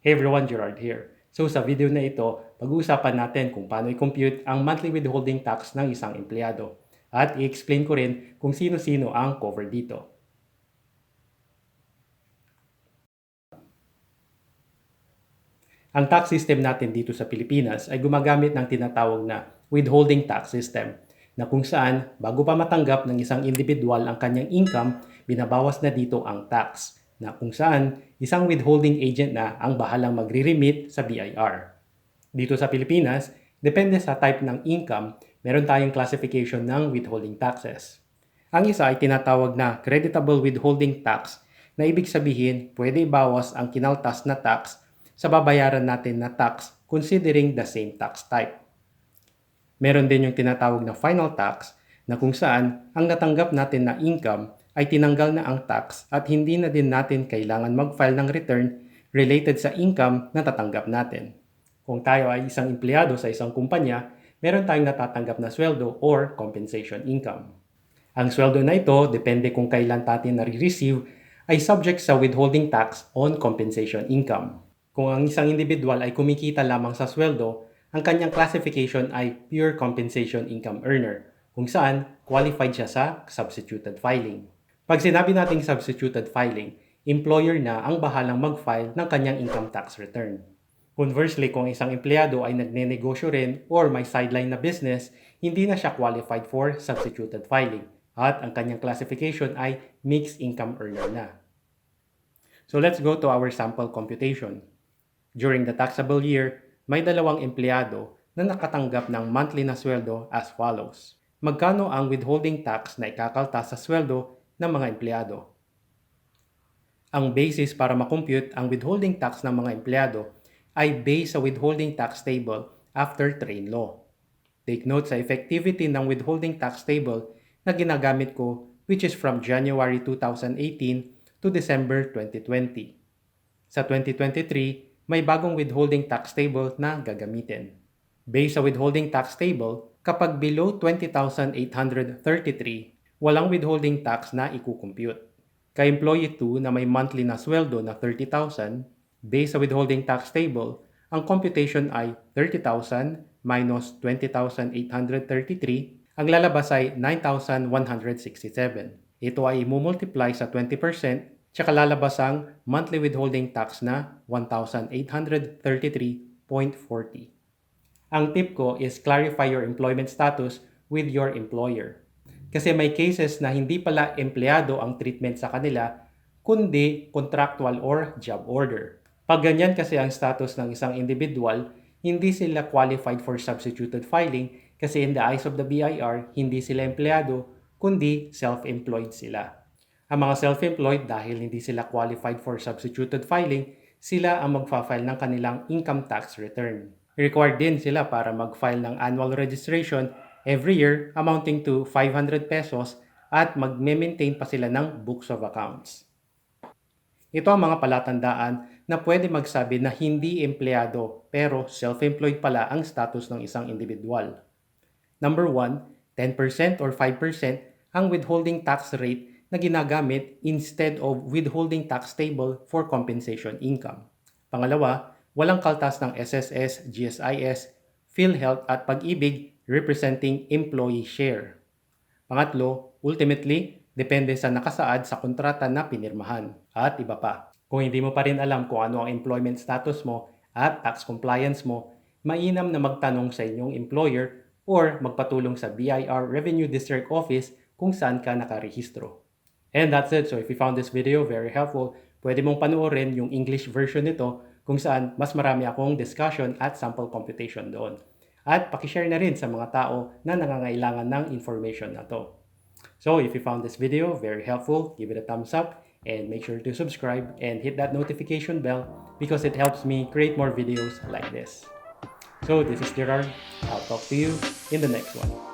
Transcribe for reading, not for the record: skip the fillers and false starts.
Hey everyone, Gerard here. So sa video na ito, pag-uusapan natin kung paano i-compute ang monthly withholding tax ng isang empleyado. At i-explain ko rin kung sino-sino ang cover dito. Ang tax system natin dito sa Pilipinas ay gumagamit ng tinatawag na withholding tax system na kung saan bago pa matanggap ng isang individual ang kanyang income, binabawas na dito ang tax na kung saan isang withholding agent na ang bahalang magre-remit sa BIR. Dito sa Pilipinas, depende sa type ng income, meron tayong classification ng withholding taxes. Ang isa ay tinatawag na creditable withholding tax na ibig sabihin pwede ibawas ang kinaltas na tax sa babayaran natin na tax considering the same tax type. Meron din yung tinatawag na final tax na kung saan ang natanggap natin na income ay tinanggal na ang tax at hindi na din natin kailangan mag-file ng return related sa income na tatanggap natin. Kung tayo ay isang empleyado sa isang kumpanya, meron tayong natatanggap na sweldo or compensation income. Ang sweldo na ito, depende kung kailan natin nare-receive, ay subject sa withholding tax on compensation income. Kung ang isang individual ay kumikita lamang sa sweldo, ang kanyang classification ay pure compensation income earner, kung saan qualified siya sa substituted filing. Pag sinabi nating substituted filing, employer na ang bahalang mag-file ng kanyang income tax return. Conversely, kung isang empleyado ay nagnenegosyo rin or may sideline na business, hindi na siya qualified for substituted filing at ang kanyang classification ay mixed income earner na. So let's go to our sample computation. During the taxable year, may dalawang empleyado na nakatanggap ng monthly na sweldo as follows. Magkano ang withholding tax na ikakaltas sa sweldo ng mga empleyado? Ang basis para makompute ang withholding tax ng mga empleyado ay based sa withholding tax table after train law. Take note sa effectivity ng withholding tax table na ginagamit ko, which is from January 2018 to December 2020. Sa 2023, may bagong withholding tax table na gagamitin. Based sa withholding tax table, kapag below 20,833, walang withholding tax na ikukompute. Ka-employee 2 na may monthly na sweldo na 30,000, based sa withholding tax table, ang computation ay 30,000 minus 20,833, ang lalabas ay 9,167. Ito ay imumultiply sa 20%, tsaka lalabas ang monthly withholding tax na 1,833.40. Ang tip ko is clarify your employment status with your employer. Kasi may cases na hindi pala empleyado ang treatment sa kanila, kundi contractual or job order. Pag ganyan kasi ang status ng isang individual, hindi sila qualified for substituted filing kasi in the eyes of the BIR, hindi sila empleyado, kundi self-employed sila. Ang mga self-employed dahil hindi sila qualified for substituted filing, sila ang magfa-file ng kanilang income tax return. Required din sila para mag-file ng annual registration every year amounting to 500 pesos at mag-maintain pa sila ng books of accounts. Ito ang mga palatandaan na pwede magsabi na hindi empleyado pero self-employed pala ang status ng isang individual. Number 1, 10% or 5% ang withholding tax rate na ginagamit instead of withholding tax table for compensation income. Pangalawa, walang kaltas ng SSS, GSIS, PhilHealth at Pag-ibig representing employee share. Pangatlo, ultimately, depende sa nakasaad sa kontrata na pinirmahan at iba pa. Kung hindi mo pa rin alam kung ano ang employment status mo at tax compliance mo, mainam na magtanong sa inyong employer or magpatulong sa BIR Revenue District Office kung saan ka nakarehistro. And that's it. So if you found this video very helpful, pwede mong panoorin yung English version nito kung saan mas marami akong discussion at sample computation doon. At pakishare na rin sa mga tao na nangangailangan ng information na to. So if you found this video very helpful, give it a thumbs up and make sure to subscribe and hit that notification bell because it helps me create more videos like this. So this is Gerard. I'll talk to you in the next one.